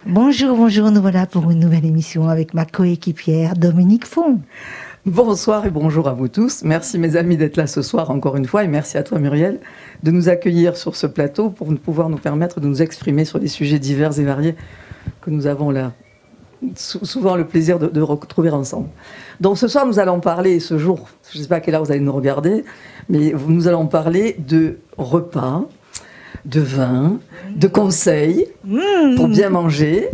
Bonjour, bonjour, nous voilà pour une nouvelle émission avec ma coéquipière Dominique Font. Bonsoir et bonjour à vous tous. Merci mes amis d'être là ce soir encore une fois et merci à toi Muriel de nous accueillir sur ce plateau pour pouvoir nous permettre de nous exprimer sur des sujets divers et variés que nous avons là souvent le plaisir de retrouver ensemble. Donc ce soir nous allons parler, ce jour, je ne sais pas à quelle heure vous allez nous regarder, mais nous allons parler de repas, de vin, de conseils pour bien manger,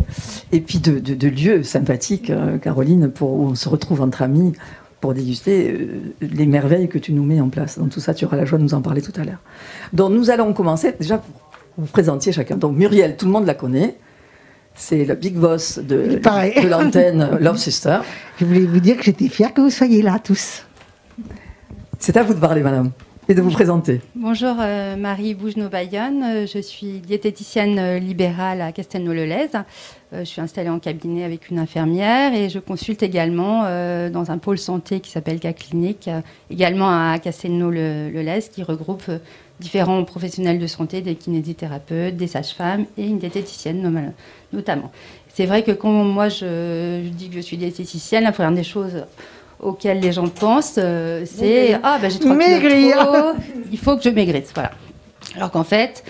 et puis de lieux sympathiques, Caroline, où on se retrouve entre amis pour déguster les merveilles que tu nous mets en place. Donc tout ça, tu auras la joie de nous en parler tout à l'heure. Donc nous allons commencer déjà pour vous présenter chacun. Donc Muriel, tout le monde la connaît. C'est le big boss de l'antenne Love Sister. Je voulais vous dire que j'étais fière que vous soyez là tous. C'est à vous de parler, madame, et de vous présenter. Bonjour, Marie Bougenot-Bayonne. Je suis diététicienne libérale à Castelnau-le-Lez. Je suis installée en cabinet avec une infirmière et je consulte également dans un pôle santé qui s'appelle K-Clinique, également à Castelnau-le-Lez, qui regroupe différents professionnels de santé, des kinésithérapeutes, des sages-femmes et une diététicienne notamment. C'est vrai que quand moi je dis que je suis diététicienne, la première des choses auxquelles les gens pensent, c'est j'ai 3 kilos trop, il faut que je maigrisse. Voilà. Alors qu'en fait,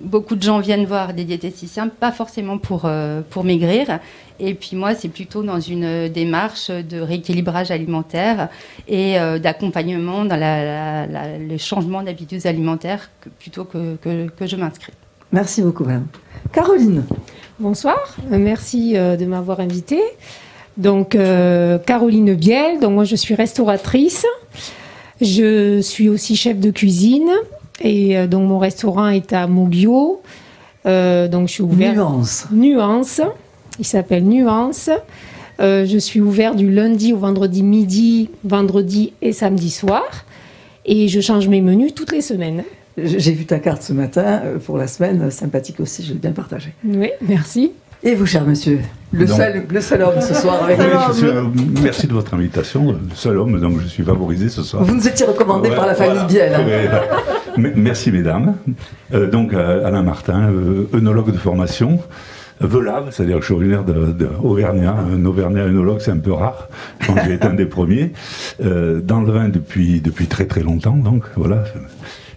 beaucoup de gens viennent voir des diététiciens, pas forcément pour maigrir. Et puis moi, c'est plutôt dans une démarche de rééquilibrage alimentaire et d'accompagnement dans les changements d'habitudes alimentaires plutôt que je m'inscris. Merci beaucoup, madame. Caroline. Bonsoir, merci de m'avoir invitée. Donc, Caroline Biel, donc moi je suis restauratrice. Je suis aussi chef de cuisine et donc mon restaurant est à Moguio. Donc je suis ouverte. Nuance. Il s'appelle Nuance. Je suis ouverte du lundi au vendredi midi, vendredi et samedi soir. Et je change mes menus toutes les semaines. J'ai vu ta carte ce matin pour la semaine, sympathique aussi, je l'ai bien partagée. Oui, merci. Et vous, cher monsieur, le seul homme ce soir avec nous. Merci de votre invitation, le seul homme, donc je suis favorisé ce soir. Vous nous étiez recommandé par la famille Biel. Merci mesdames. Donc Alain Martin, œnologue de formation. Velave, c'est-à-dire que je suis originaire d'Auvergnat. Un Auvergnat œnologue, c'est un peu rare. Je pense que j'ai été un des premiers. Dans le vin depuis très très longtemps, donc voilà.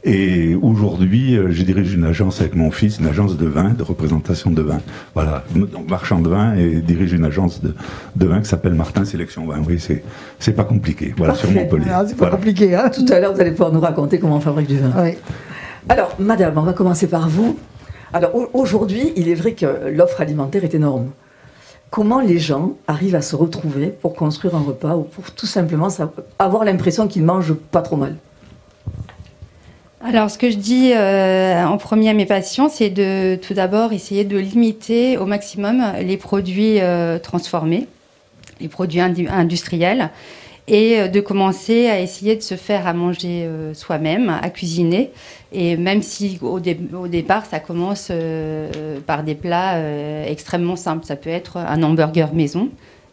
Et aujourd'hui, je dirige une agence avec mon fils, une agence de vin, de représentation de vin. Voilà, donc marchand de vin et dirige une agence de vin qui s'appelle Martin Sélection Vin. Oui, c'est pas compliqué. Voilà, parfait. Sur Montpellier. C'est pas compliqué, hein. Tout à l'heure, vous allez pouvoir nous raconter comment on fabrique du vin. Oui. Alors, madame, on va commencer par vous. Alors, aujourd'hui, il est vrai que l'offre alimentaire est énorme. Comment les gens arrivent à se retrouver pour construire un repas ou pour tout simplement avoir l'impression qu'ils mangent pas trop mal? Alors, ce que je dis en premier à mes patients, c'est de tout d'abord essayer de limiter au maximum les produits transformés, les produits industriels, et de commencer à essayer de se faire à manger soi-même, à cuisiner. Et même si au départ, ça commence par des plats extrêmement simples. Ça peut être un hamburger maison.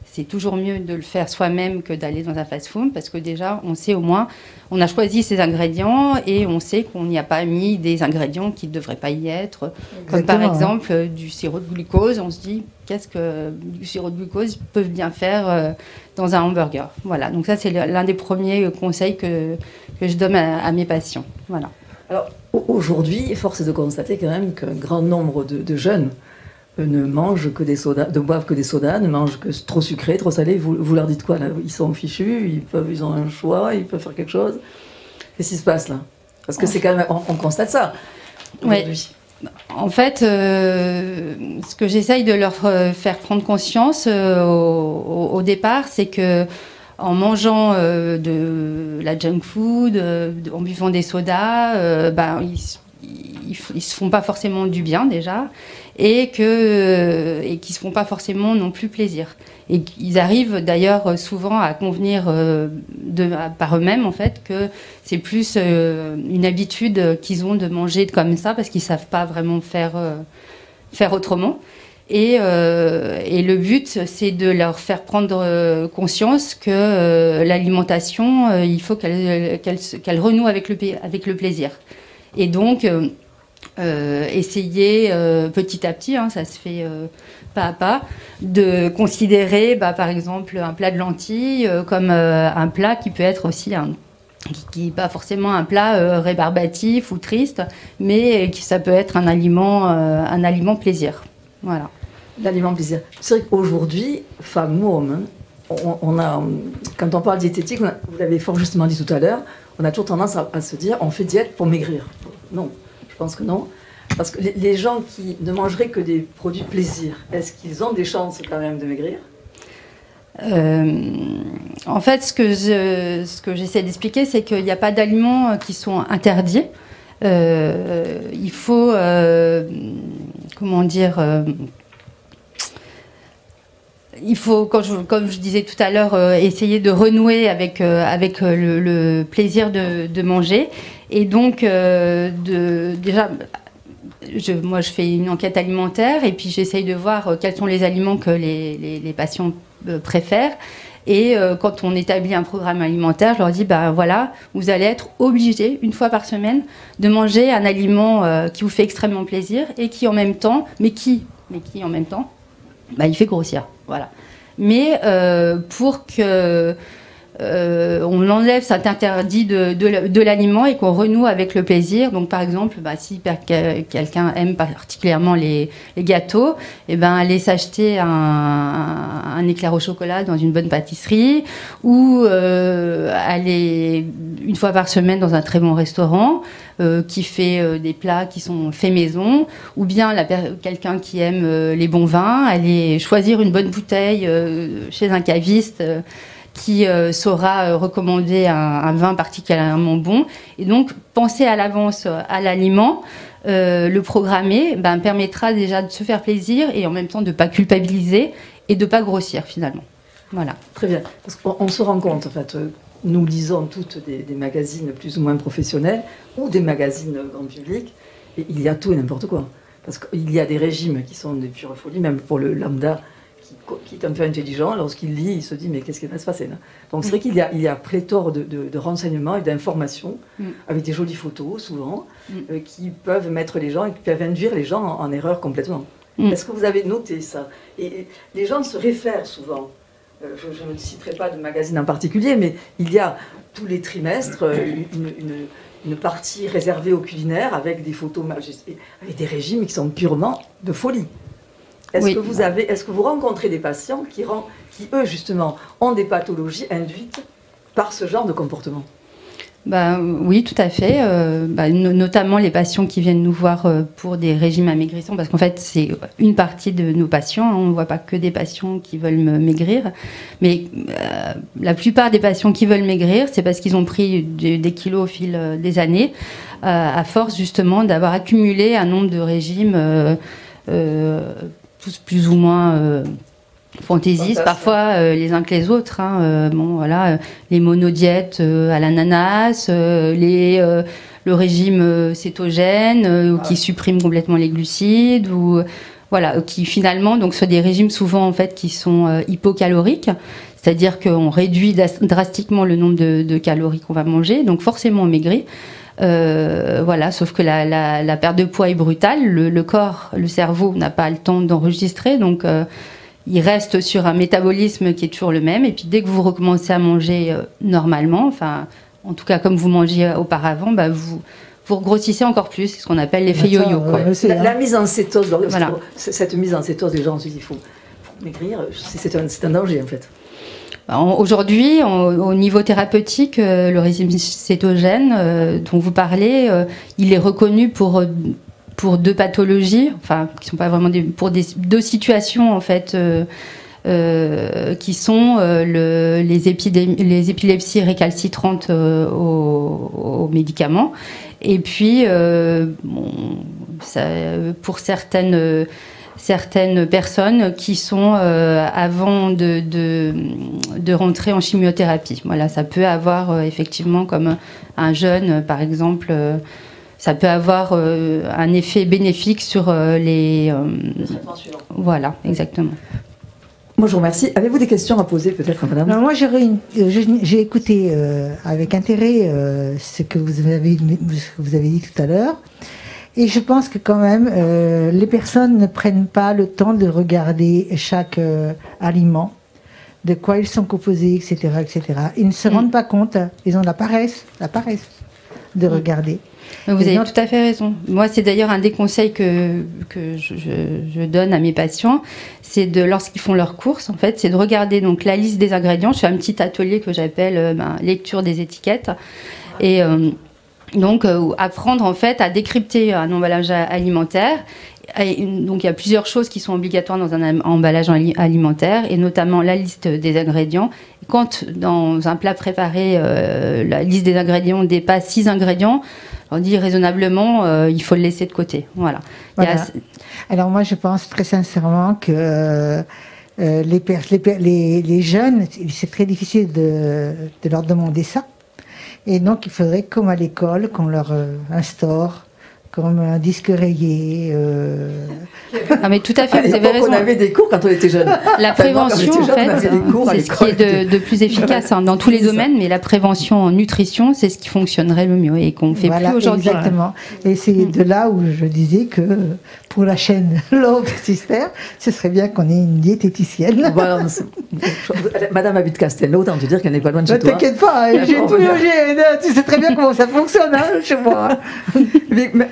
C'est toujours mieux de le faire soi-même que d'aller dans un fast-food parce que déjà, on sait au moins, on a choisi ses ingrédients et on sait qu'on n'y a pas mis des ingrédients qui ne devraient pas y être. Exactement, comme par exemple du sirop de glucose. On se dit, qu'est-ce que du sirop de glucose peut bien faire dans un hamburger? Voilà, donc ça, c'est l'un des premiers conseils que je donne à mes patients. Voilà. Alors, aujourd'hui, force est de constater quand même qu'un grand nombre de jeunes ne mangent que des sodas, ne boivent que des sodas, ne mangent que trop sucré, trop salé. Vous leur dites quoi là? Ils sont fichus, ils ont un choix, ils peuvent faire quelque chose. Qu'est-ce qui se passe là? Parce que c'est quand même, on constate ça aujourd'hui. Ouais. En fait, ce que j'essaye de leur faire prendre conscience au départ, c'est que en mangeant de la junk food, en buvant des sodas, ils se font pas forcément du bien déjà et qui se font pas forcément non plus plaisir. Et ils arrivent d'ailleurs souvent à convenir par eux-mêmes en fait que c'est plus une habitude qu'ils ont de manger comme ça parce qu'ils savent pas vraiment faire autrement. Et le but, c'est de leur faire prendre conscience que l'alimentation, il faut qu'elle renoue avec le plaisir. Et donc, essayer petit à petit, hein, ça se fait pas à pas, de considérer par exemple un plat de lentilles comme un plat qui peut être aussi qui n'est pas forcément un plat rébarbatif ou triste, mais ça peut être un aliment plaisir. Voilà. L'aliment plaisir. C'est vrai qu'aujourd'hui, femmes ou hommes, on a, quand on parle diététique, vous l'avez fort justement dit tout à l'heure, on a toujours tendance à se dire on fait diète pour maigrir. Non, je pense que non. Parce que les gens qui ne mangeraient que des produits plaisir, est-ce qu'ils ont des chances quand même de maigrir ? En fait, ce que j'essaie d'expliquer, c'est qu'il n'y a pas d'aliments qui sont interdits. Il faut, il faut, comme je disais tout à l'heure, essayer de renouer avec le plaisir de manger. Et donc, déjà, moi, je fais une enquête alimentaire et puis j'essaye de voir quels sont les aliments que les patients préfèrent. Et quand on établit un programme alimentaire, je leur dis, voilà, vous allez être obligés, une fois par semaine, de manger un aliment qui vous fait extrêmement plaisir et qui en même temps, en même temps, il fait grossir. Voilà. Mais pour que on enlève cet interdit de l'aliment et qu'on renoue avec le plaisir. Donc, par exemple, si quelqu'un aime particulièrement les gâteaux, aller s'acheter un éclair au chocolat dans une bonne pâtisserie ou aller une fois par semaine dans un très bon restaurant qui fait des plats qui sont faits maison, ou bien quelqu'un qui aime les bons vins, aller choisir une bonne bouteille chez un caviste qui saura recommander un vin particulièrement bon. Et donc, penser à l'avance à l'aliment, le programmer, permettra déjà de se faire plaisir et en même temps de ne pas culpabiliser et de ne pas grossir finalement. Voilà. Très bien. Parce qu'on se rend compte, en fait, nous lisons toutes des magazines plus ou moins professionnels ou des magazines grand public, et il y a tout et n'importe quoi. Parce qu'il y a des régimes qui sont de pure folie, même pour le lambda, qui est un peu intelligent, lorsqu'il lit, il se dit mais qu'est-ce qui va se passer là ? Donc c'est vrai qu'il y a pléthore de renseignements et d'informations, avec des jolies photos souvent, qui peuvent mettre les gens et qui peuvent induire les gens en erreur complètement. Est-ce que vous avez noté ça ? Et les gens se réfèrent souvent, je ne citerai pas de magazine en particulier, mais il y a tous les trimestres une partie réservée aux culinaires avec des photos, avec des régimes qui sont purement de folie. Est-ce que vous rencontrez des patients qui, eux, justement, ont des pathologies induites par ce genre de comportement ? Oui, tout à fait. Notamment les patients qui viennent nous voir pour des régimes amaigrissants, parce qu'en fait, c'est une partie de nos patients. On ne voit pas que des patients qui veulent maigrir. Mais la plupart des patients qui veulent maigrir, c'est parce qu'ils ont pris des kilos au fil des années, à force, justement, d'avoir accumulé un nombre de régimes tous plus ou moins fantaisistes, parfois les uns que les autres. Les monodiètes à l'ananas, le régime cétogène qui supprime complètement les glucides, qui finalement donc sont des régimes souvent en fait qui sont hypocaloriques, c'est-à-dire qu'on réduit drastiquement le nombre de calories qu'on va manger, donc forcément on maigrit. Sauf que la perte de poids est brutale, le corps, le cerveau n'a pas le temps d'enregistrer, donc il reste sur un métabolisme qui est toujours le même, et puis dès que vous recommencez à manger normalement, en tout cas comme vous mangiez auparavant, vous regrossissez encore plus, c'est ce qu'on appelle l'effet yo-yo. La mise en cétose, cette mise en cétose, les gens se disent il faut maigrir, c'est un danger en fait. Aujourd'hui, au niveau thérapeutique, le régime cétogène dont vous parlez, il est reconnu pour deux pathologies, qui sont pas vraiment pour deux situations en fait, qui sont les épilepsies récalcitrantes aux médicaments, et puis pour certaines personnes qui sont avant de rentrer en chimiothérapie. Voilà, ça peut avoir effectivement, comme un jeune par exemple, ça peut avoir un effet bénéfique sur les voilà, exactement. Moi, je vous remercie. Avez-vous des questions à poser peut-être à madame ? Non, moi, j'ai écouté avec intérêt ce que vous avez dit tout à l'heure. Et je pense que quand même, les personnes ne prennent pas le temps de regarder chaque aliment, de quoi ils sont composés, etc., etc. Ils ne se rendent pas compte, ils ont la paresse de regarder. Vous avez tout à fait raison. Moi, c'est d'ailleurs un des conseils que je donne à mes patients, c'est de, lorsqu'ils font leurs courses, en fait, c'est de regarder donc la liste des ingrédients. Je fais un petit atelier que j'appelle lecture des étiquettes. Et donc, apprendre en fait à décrypter un emballage alimentaire. Et donc, il y a plusieurs choses qui sont obligatoires dans un emballage alimentaire, et notamment la liste des ingrédients. Quand dans un plat préparé, la liste des ingrédients dépasse 6 ingrédients, on dit raisonnablement, il faut le laisser de côté. Voilà. Alors moi, je pense très sincèrement que les jeunes, c'est très difficile de leur demander ça. Et donc, il faudrait, comme à l'école, qu'on leur instaure comme un disque rayé. Ah mais tout à fait, vous avez raison. On avait des cours quand on était jeunes. La prévention, en fait, c'est ce qui est de plus efficace dans tous les domaines, mais la prévention en nutrition, c'est ce qui fonctionnerait le mieux et qu'on fait plus aujourd'hui. Exactement. Et c'est de là où je disais que pour la chaîne Love Sister, ce serait bien qu'on ait une diététicienne. Voilà, Madame habite Castelnau, autant te dire qu'elle n'est pas loin de chez toi. T'inquiète pas, tu sais très bien comment ça fonctionne chez moi.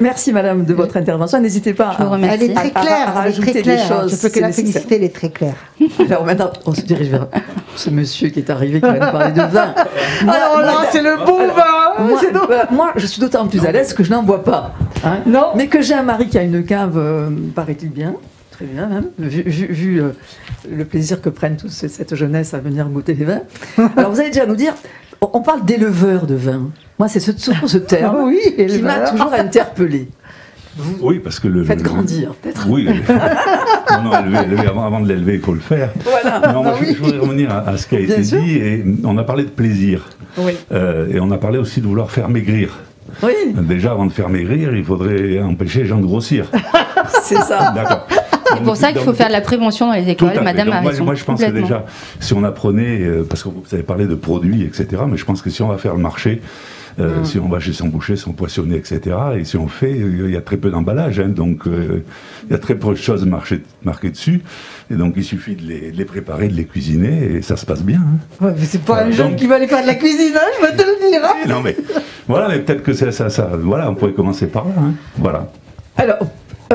Merci Madame de votre intervention. N'hésitez pas elle est très claire, à rajouter des choses. Je peux que la féliciter, elle est très claire. Alors maintenant, on se dirige vers ce monsieur qui est arrivé, qui va nous parler de vin. Alors là, c'est le beau vin. Moi, je suis d'autant plus à l'aise que je n'en bois pas. Hein, non. Mais que j'ai un mari qui a une cave, paraît-il bien. Très bien même, vu le plaisir que prennent tous cette jeunesse à venir goûter les vins. Alors vous allez déjà nous dire, on parle d'éleveur de vin. Moi, c'est ce terme qui m'a toujours interpellé. Oui, parce que faites grandir, peut-être. Oui, élever avant de l'élever, il faut le faire. Voilà. Non, moi, je voudrais revenir à ce qui a été dit. Et on a parlé de plaisir. Oui. Et on a parlé aussi de vouloir faire maigrir. Oui. Déjà, avant de faire maigrir, il faudrait empêcher les gens de grossir. C'est ça. D'accord. C'est pour ça qu'il faut faire de la prévention dans les écoles. Madame a raison. Moi, je pense que déjà, si on apprenait, parce que vous avez parlé de produits, etc., mais je pense que si on va faire le marché, si on va chez son boucher, son poissonnier, etc., et si on fait, il y a très peu d'emballage, hein, donc il y a très peu de choses marquées dessus, et donc il suffit de les préparer, de les cuisiner, et ça se passe bien. Hein. Ouais, mais c'est pas un jeune qui va aller faire de la cuisine, hein, je vais te le dire. Hein. Non mais, voilà, mais peut-être que ça, voilà, on pourrait commencer par là, hein, voilà. Alors,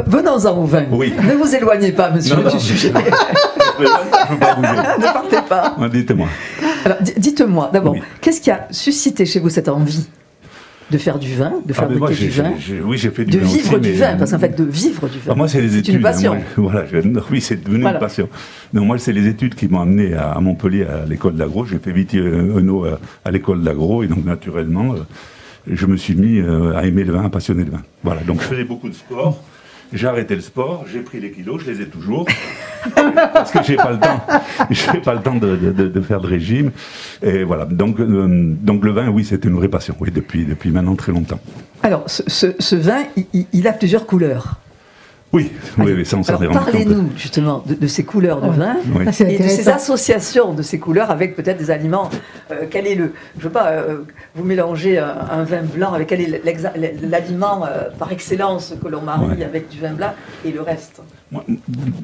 venons-en au vin. Oui. Ne vous éloignez pas, monsieur, du sujet. Je ne veux pas bouger. Ne partez pas. Dites-moi. Alors, dites-moi, d'abord, qu'est-ce qui a suscité chez vous cette envie de faire du vin, de fabriquer du vin, oui, j'ai fait du vin aussi, vivre du vin, parce qu'en fait, de vivre du vin. Moi, c'est les études. Une passion. Hein, moi, oui, c'est devenu une passion. Non, moi, c'est les études qui m'ont amené à Montpellier, à l'école d'agro. J'ai fait Viti-Eno à l'école d'agro, et donc, naturellement, je me suis mis à aimer le vin, à passionner le vin. Voilà, donc je faisais beaucoup de sport. J'ai arrêté le sport, j'ai pris les kilos, je les ai toujours, parce que j'ai pas le temps de faire de régime. Et voilà. Donc le vin, oui, c'était une vraie passion, oui, depuis maintenant très longtemps. Alors, ce vin, il a plusieurs couleurs. Oui, ça on s'en est rendu compte. Parlez-nous justement de ces couleurs de vin et de ces associations de ces couleurs avec peut-être des aliments. Quel est je veux pas, vous mélangez un vin blanc avec quel est l'aliment par excellence que l'on marie avec du vin blanc et le reste. Moi,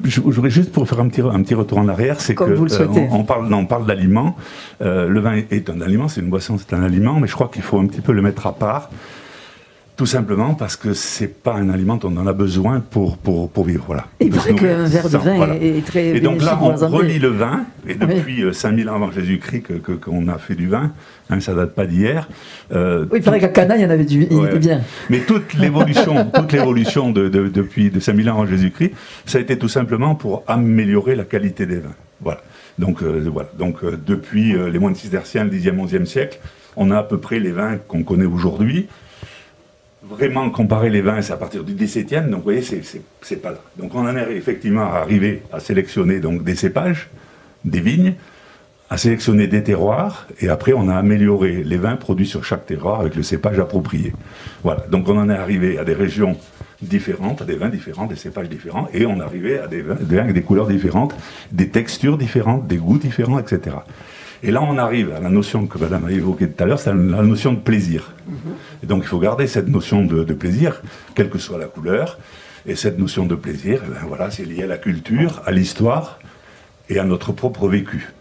je voudrais juste pour faire un petit retour en arrière, c'est comme que vous le souhaitez. On parle d'aliments. Le vin est un aliment, c'est une boisson, c'est un aliment, mais je crois qu'il faut un petit peu le mettre à part. Tout simplement parce que c'est pas un aliment dont on en a besoin pour vivre. Voilà. Il paraît qu'un verre de vin est très bénéfique. Et donc là, on relie le vin, et depuis 5000 ans avant Jésus-Christ qu'on a fait du vin, hein, ça date pas d'hier. Oui, il paraît qu'à Cana, il y en avait il était bien. Mais toute l'évolution depuis 5000 ans avant Jésus-Christ, ça a été tout simplement pour améliorer la qualité des vins. Voilà. Donc, depuis les moines cisterciens, le 10e, 11e siècle, on a à peu près les vins qu'on connaît aujourd'hui. Vraiment comparer les vins, c'est à partir du XVIIe, donc vous voyez, c'est pas là. Donc on en est effectivement arrivé à sélectionner donc des cépages, des vignes, à sélectionner des terroirs, et après on a amélioré les vins produits sur chaque terroir avec le cépage approprié. Voilà, donc on en est arrivé à des régions différentes, à des vins différents, des cépages différents, et on est arrivé à des vins avec des couleurs différentes, des textures différentes, des goûts différents, etc. Et là, on arrive à la notion que Madame a évoquée tout à l'heure, c'est la notion de plaisir. Et donc il faut garder cette notion de plaisir, quelle que soit la couleur. Et cette notion de plaisir, eh ben voilà, c'est lié à la culture, à l'histoire et à notre propre vécu.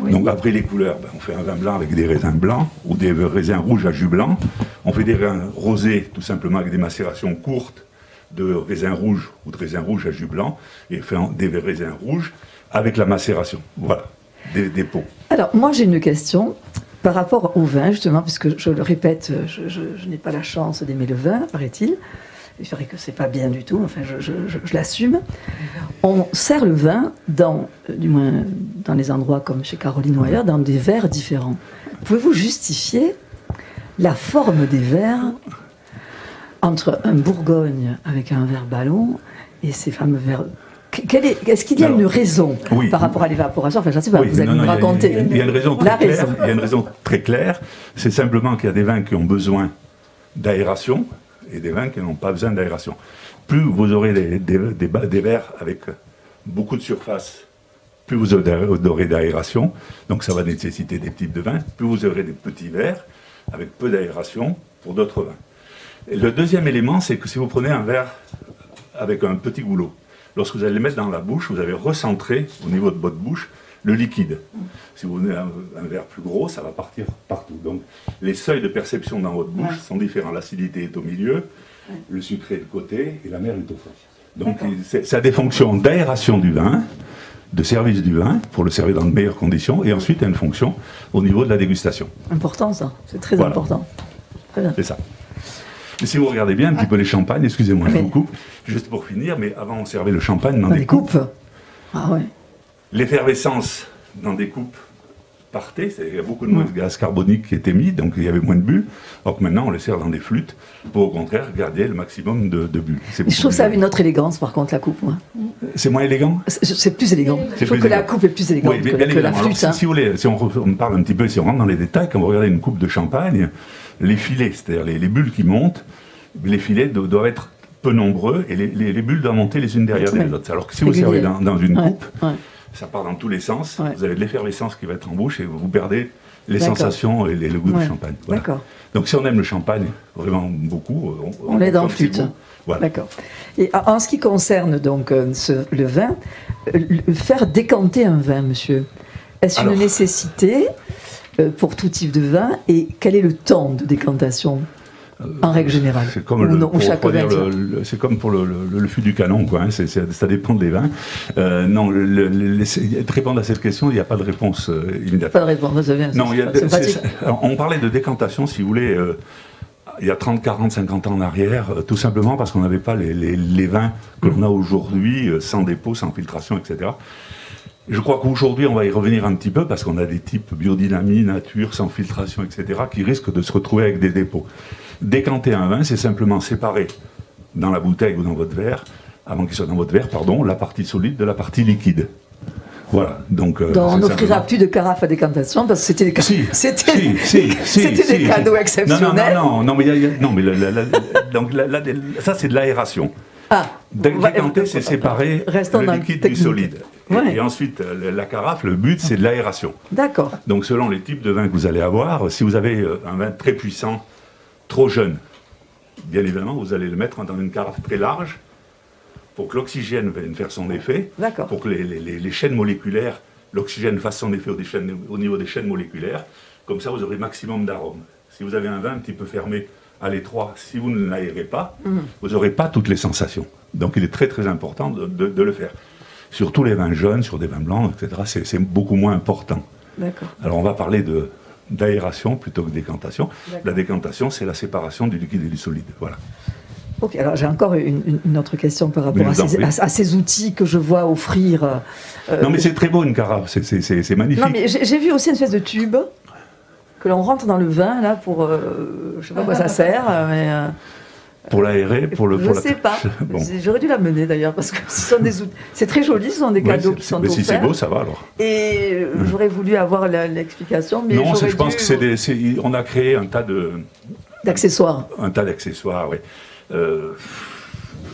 Oui. Donc après les couleurs, ben, on fait un vin blanc avec des raisins blancs ou des raisins rouges à jus blanc. On fait des vins rosés tout simplement avec des macérations courtes de raisins rouges ou de raisins rouges à jus blanc et fait des raisins rouges avec la macération. Voilà, des pots. Alors moi j'ai une question par rapport au vin justement, puisque je le répète, je n'ai pas la chance d'aimer le vin, paraît-il. Il paraît que c'est pas bien du tout, enfin je l'assume. On sert le vin du moins dans les endroits comme chez Caroline ou ailleurs, dans des verres différents. Pouvez-vous justifier la forme des verres entre un Bourgogne avec un verre ballon et ces fameux verres? Est-ce qu'il y a une raison par rapport à l'évaporation? Enfin, je ne sais pas, vous allez nous raconter. Il y a une raison très claire. Il y a une raison très claire. C'est simplement qu'il y a des vins qui ont besoin d'aération et des vins qui n'ont pas besoin d'aération. Plus vous aurez des verres avec beaucoup de surface, plus vous aurez d'aération, donc ça va nécessiter des types de vins. Plus vous aurez des petits verres avec peu d'aération pour d'autres vins. Et le deuxième élément, c'est que si vous prenez un verre avec un petit goulot, lorsque vous allez le mettre dans la bouche, vous avez recentré au niveau de votre bouche le liquide. Si vous prenez un verre plus gros, ça va partir partout. Donc les seuils de perception dans votre bouche sont différents. L'acidité est au milieu, le sucré est de côté et la mer est au fond. Donc ça a des fonctions d'aération du vin, de service du vin, pour le servir dans de meilleures conditions, et ensuite il y a une fonction au niveau de la dégustation. Important ça, c'est très important. C'est ça. Et si vous regardez bien un petit peu les champagnes, excusez-moi, je vous coupe, juste pour finir, mais avant on servait le champagne dans des coupes. Ah ouais. L'effervescence dans des coupes partait, il y a beaucoup de moins de gaz carbonique qui était mis, donc il y avait moins de bulles, alors que maintenant on les sert dans des flûtes pour au contraire garder le maximum de bulles. Je trouve ça une autre élégance par contre la coupe, moi. C'est moins élégant? C'est plus élégant. Je trouve que la coupe est plus élégante que la flûte. Alors, si vous voulez, si on parle un petit peu, si on rentre dans les détails, quand vous regardez une coupe de champagne, les filets, c'est-à-dire les bulles qui montent, les filets doivent être peu nombreux et les bulles doivent monter les unes derrière les autres. Alors que si vous servez dans une coupe, ça part dans tous les sens, vous avez de l'effervescence qui va être en bouche et vous perdez les sensations et le goût du champagne. Voilà. Donc si on aime le champagne vraiment beaucoup, on l'aide en flûte. Voilà. D'accord. Et en ce qui concerne donc le vin, faire décanter un vin, monsieur, est-ce une nécessité pour tout type de vin et quel est le temps de décantation en règle générale? C'est comme, c'est comme pour le fût du canon, quoi, hein, ça dépend des vins. Non, répondre à cette question, il n'y a pas de réponse immédiate. Pas de réponse, ça vient. Non, on parlait de décantation, si vous voulez, il y a 30, 40, 50 ans en arrière, tout simplement parce qu'on n'avait pas les vins que l'on a aujourd'hui, sans dépôt, sans filtration, etc. Je crois qu'aujourd'hui, on va y revenir un petit peu parce qu'on a des types biodynamie, nature, sans filtration, etc., qui risquent de se retrouver avec des dépôts. Décanter un vin, c'est simplement séparer dans la bouteille ou dans votre verre, avant qu'il soit dans votre verre, pardon, la partie solide de la partie liquide. Voilà. Donc on n'offrira plus de carafe à décantation parce que c'était des cadeaux exceptionnels. Non, mais donc ça c'est de l'aération. Décanter, c'est séparer le liquide du solide. Et ensuite, la carafe, le but, c'est de l'aération. D'accord. Donc, selon les types de vins que vous allez avoir, si vous avez un vin très puissant, trop jeune, bien évidemment, vous allez le mettre dans une carafe très large pour que l'oxygène vienne faire son effet, pour que les chaînes moléculaires, l'oxygène fasse son effet au niveau des chaînes moléculaires. Comme ça, vous aurez maximum d'arômes. Si vous avez un vin un petit peu fermé, à l'étroit, si vous ne l'aérez pas, vous n'aurez pas toutes les sensations. Donc il est très très important de le faire. Sur tous les vins jeunes, sur des vins blancs, etc., c'est beaucoup moins important. Alors on va parler d'aération plutôt que de décantation. La décantation, c'est la séparation du liquide et du solide. Voilà. Ok, alors j'ai encore une autre question par rapport à ces outils que je vois offrir. Non mais c'est très beau une carafe, c'est magnifique. Non mais j'ai vu aussi une espèce de tube que l'on rentre dans le vin, là, pour... je ne sais pas à quoi ça sert, mais... pour l'aérer, je ne sais pas. Bon. J'aurais dû la mener, d'ailleurs, parce que ce sont des outils... C'est très joli, ce sont des cadeaux qui sont offerts. Mais si c'est beau, ça va, alors. Et j'aurais voulu avoir l'explication, mais non, je pense que on a créé un tas d'accessoires. Un tas d'accessoires, oui.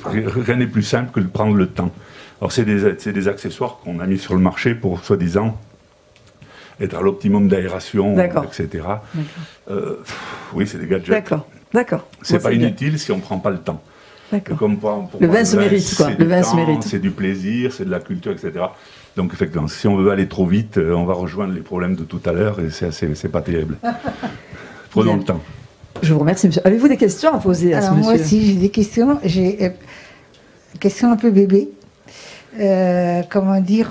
Rien n'est plus simple que de prendre le temps. Alors, c'est des accessoires qu'on a mis sur le marché pour, soi-disant, être à l'optimum d'aération, etc. Oui, c'est des gadgets. D'accord. C'est Bon, pas bien. inutile si on ne prend pas le temps. D'accord. Pour Le moi, vin se mérite, quoi. c'est Le du vin se temps, mérite. C'est du plaisir, c'est de la culture, etc. Donc effectivement, si on veut aller trop vite, on va rejoindre les problèmes de tout à l'heure et c'est pas terrible. Prenons Bien. le temps. Je vous remercie, monsieur. Avez-vous des questions à poser à ce Alors monsieur? moi aussi, j'ai des questions. J'ai une question un peu bébé. Comment dire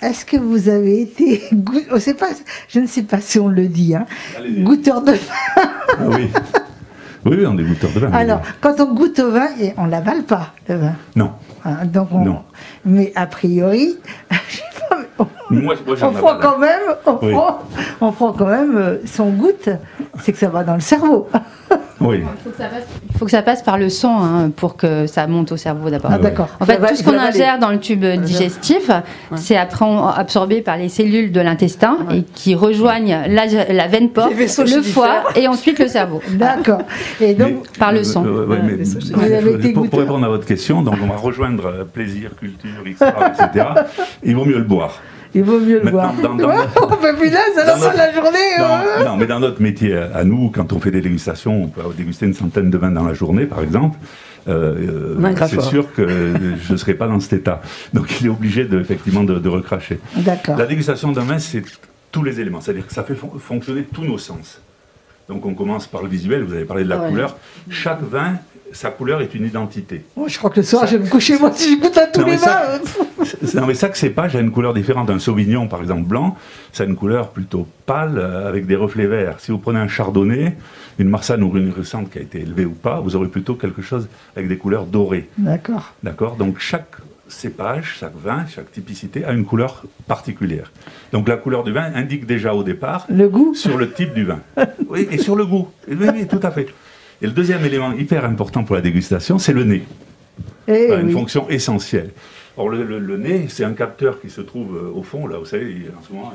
est-ce que vous avez été je ne sais pas si on le dit, hein, Allez-y. goûteur de vin. Ah oui. Oui, on est goûteurs de vin. Alors, quand on goûte au vin, on l'avale pas, le vin. Non. Hein, donc Non. Mais a priori, je sais pas, mais Moi on j'en prend avale. quand même, Oui. on prend quand même son goûte, c'est que ça va dans le cerveau. Oui. Il faut que ça passe par le sang hein, pour que ça monte au cerveau d'abord. Ah, d'accord. En fait, Ça va- tout ce qu'on ça va aller. ingère dans le tube digestif, c'est après absorbé par les cellules de l'intestin et qui rejoignent la veine porte, Les vaisseaux le foie chylifères. et ensuite le cerveau. D'accord. Et donc, par le sang. Mais, Vous avez été pour goûteur. répondre à votre question, donc on va rejoindre plaisir, culture, histoire, etc. Il vaut mieux le boire. il vaut mieux le Maintenant, voir. dans- Oh, ben punaise, à la dans fin de la journée. Non, mais dans notre métier à nous, quand on fait des dégustations, on peut déguster une centaine de vins dans la journée, par exemple. Vaincra C'est fort. sûr que je ne serai pas dans cet état. Donc il est obligé effectivement de recracher. D'accord. La dégustation d'un vin, c'est tous les éléments. C'est-à-dire que ça fait fonctionner tous nos sens. Donc on commence par le visuel, vous avez parlé de la Ouais. couleur. Chaque vin, sa couleur est une identité. Moi, je crois que le soir, je vais me coucher, moi, si je goûte à tous Non, les mais ça- vins. Non mais ça que c'est pas, j'ai une couleur différente. Un Sauvignon par exemple blanc, ça a une couleur plutôt pâle avec des reflets verts. Si vous prenez un Chardonnay, une Marsanne ou une Récente qui a été élevée ou pas, vous aurez plutôt quelque chose avec des couleurs dorées. D'accord. D'accord. Donc chaque cépage, chaque vin, chaque typicité a une couleur particulière. Donc la couleur du vin indique déjà au départ Le goût. sur le type du vin. Oui, et sur le goût. Oui, oui, tout à fait. Et le deuxième élément hyper important pour la dégustation, c'est le nez. Eh Une oui. fonction essentielle. Or, le nez, c'est un capteur qui se trouve au fond, là, vous savez, en ce moment,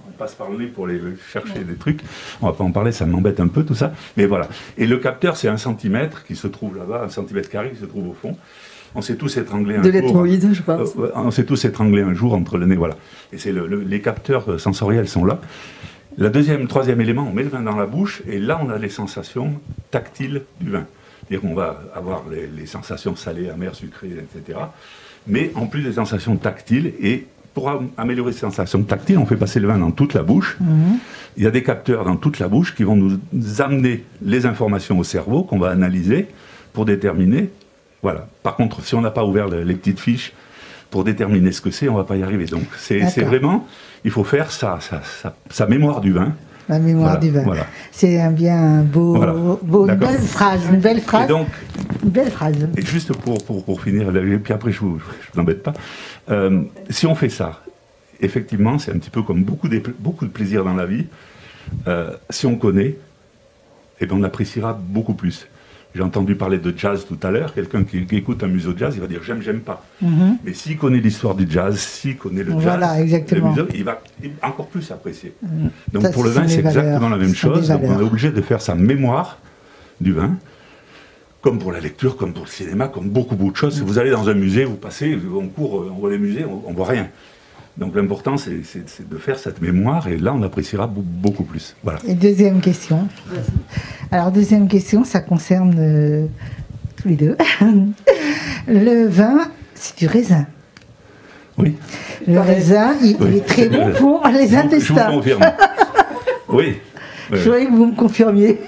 on passe par le nez pour aller chercher des trucs. On va pas en parler, ça m'embête un peu tout ça, mais voilà. Et le capteur, c'est 1 centimètre qui se trouve là-bas, 1 centimètre carré qui se trouve au fond. On s'est tous étranglés un De jour. l'ethmoïde, je pense. On s'est tous étranglés un jour entre le nez, voilà. Et c'est les capteurs sensoriels sont là. Troisième élément, on met le vin dans la bouche et là, on a les sensations tactiles du vin. C'est-à-dire qu'on va avoir les sensations salées, amères, sucrées, etc. Mais en plus des sensations tactiles, et pour améliorer ces sensations tactiles, on fait passer le vin dans toute la bouche. Il y a des capteurs dans toute la bouche qui vont nous amener les informations au cerveau qu'on va analyser pour déterminer. Voilà. Par contre, si on n'a pas ouvert les petites fiches pour déterminer ce que c'est, on ne va pas y arriver. Donc c'est vraiment, il faut faire sa mémoire du vin. La mémoire Voilà, du vin. voilà. C'est un beau, Voilà. une D'accord. belle phrase, une belle phrase. Et donc, Une belle phrase. et juste pour finir, et puis après je vous embête pas, si on fait ça, effectivement, c'est un petit peu comme beaucoup de plaisir dans la vie. Si on connaît, eh ben on appréciera beaucoup plus. J'ai entendu parler de jazz tout à l'heure. Quelqu'un qui écoute un museau de jazz, il va dire j'aime pas. Mais s'il connaît l'histoire du jazz, s'il connaît le jazz, Voilà, exactement. le museau, il va encore plus apprécier. Donc Ça, pour le ce vin, sont c'est des valeurs. exactement la même Ce sont des chose. Donc on est valeurs. obligé de faire sa mémoire du vin. Comme pour la lecture, comme pour le cinéma, comme beaucoup de choses. Si vous allez dans un musée, vous passez, on court, on voit les musées, on voit rien. Donc l'important, c'est de faire cette mémoire, et là, on appréciera beaucoup plus. Voilà. Et deuxième question. Alors, deuxième question, ça concerne tous les deux. Le vin, c'est du raisin. Oui. Le raisin, il Oui. est très bon pour les Je vous intestins. confirme. Oui. Je voudrais que vous me confirmiez.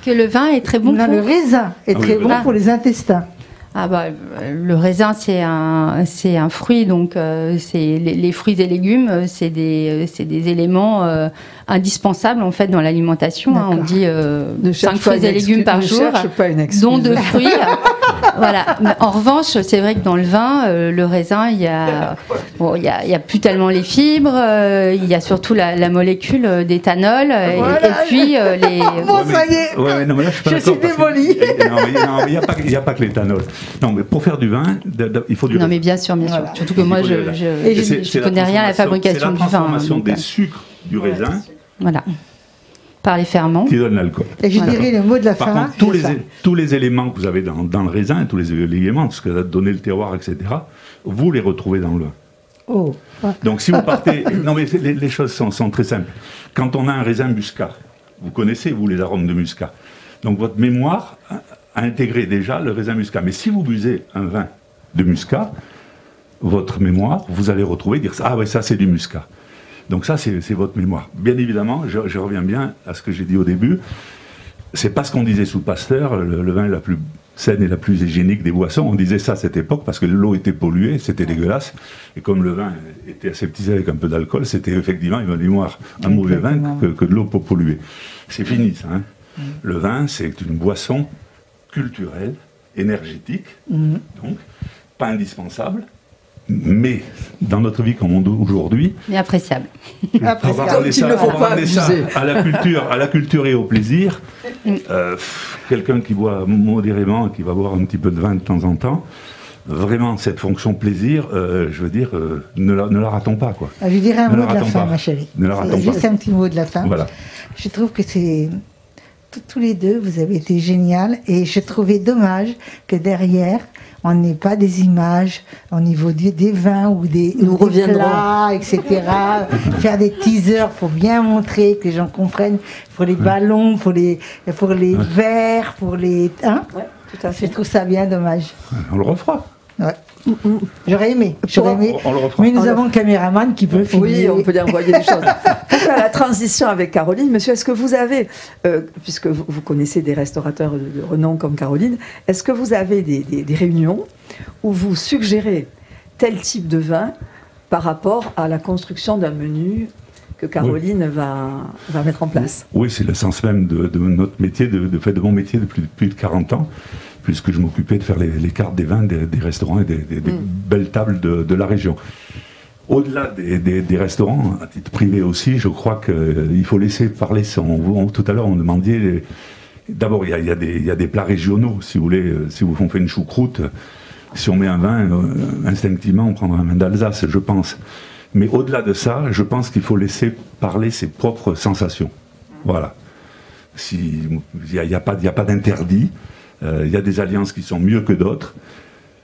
Que le vin est très bon Non, pour... le raisin est Ah oui, très le bon raisin. pour les intestins. Ah bah, le raisin, c'est un fruit, donc c'est les fruits et légumes, c'est des éléments indispensables en fait dans l'alimentation. Hein. On D'accord. dit Ne 5 cherche pas fruits et une légumes excuse- par ne jour, cherche pas une excuse. dont 2 fruits. Voilà. Mais en revanche, c'est vrai que dans le vin, le raisin, il y a plus tellement les fibres, il y a surtout la molécule d'éthanol, Voilà. et puis les... Bon, ça y est. Ouais, non, mais là, je suis pas Je d'accord, suis parce que- démolie. Non, mais il n'y a pas que l'éthanol. Non, mais pour faire du vin, il faut du Non raisin. mais bien sûr, Voilà. Surtout que moi, Il faut du raisin. Et je c'est connais rien à la fabrication du C'est la vin. hein, transformation donc, des sucres du raisin voilà. Par les ferments. qui donne l'alcool. Et je Voilà. dirais le mot de la Par fin. contre, tous c'est ça. les éléments que vous avez dans le raisin, tous les éléments, tout ce que va donner le terroir, etc., vous les retrouvez dans le vin. Oh. Donc si vous partez... Non mais les choses sont très simples. Quand on a un raisin muscat, vous connaissez, vous, les arômes de muscat. Donc votre mémoire a intégré déjà le raisin muscat. Mais si vous buvez un vin de muscat, votre mémoire, vous allez retrouver, dire ah ouais, ça c'est du muscat. Donc ça c'est votre mémoire. Bien évidemment, je reviens bien à ce que j'ai dit au début, c'est pas ce qu'on disait sous Pasteur, le vin est la plus saine et la plus hygiénique des boissons. On disait ça à cette époque parce que l'eau était polluée, c'était dégueulasse. Et comme le vin était aseptisé avec un peu d'alcool, c'était effectivement une mémoire un mauvais vin que de l'eau polluée. C'est fini ça. Hein. Le vin, c'est une boisson culturelle, énergétique, donc pas indispensable, mais dans notre vie comme aujourd'hui, mais appréciable. Il ne faut pas abuser. À la culture et au plaisir. Quelqu'un qui boit modérément, qui va boire un petit peu de vin de temps en temps, vraiment cette fonction plaisir, je veux dire, ne la ratons pas, quoi. Je dirais un mot de la fin, ma chérie. Ne la ratons pas. Juste un petit mot de la fin. Voilà. Je trouve que c'est tous les deux, vous avez été génial, et je trouvais dommage que derrière on n'ait pas des images au niveau des vins ou des plats, etc. Faire des teasers, faut bien montrer que les gens comprennent. Pour les ballons, pour les verres, pour les. Hein, ouais, tout à fait. Je trouve ça bien dommage. On le refera. Ouais. J'aurais aimé. On le refera. Mais nous avons un caméraman qui peut filmer. Oui, on peut y envoyer des choses. Pour faire la transition avec Caroline, monsieur, est-ce que vous avez, puisque vous connaissez des restaurateurs de renom comme Caroline, est-ce que vous avez des réunions où vous suggérez tel type de vin par rapport à la construction d'un menu que Caroline va mettre en place? Oui, c'est le sens même de notre métier, de mon métier depuis plus de 40 ans. Puisque je m'occupais de faire les cartes des vins des restaurants et des belles tables de la région. Au-delà des restaurants, à titre privé aussi, je crois qu'il faut laisser parler tout à l'heure, on demandait... D'abord, il y a des plats régionaux, si vous voulez. Si on fait une choucroute, si on met un vin, instinctivement, on prendra un vin d'Alsace, je pense. Mais au-delà de ça, je pense qu'il faut laisser parler ses propres sensations. Voilà. Il n'y a pas d'interdit. Il y a des alliances qui sont mieux que d'autres,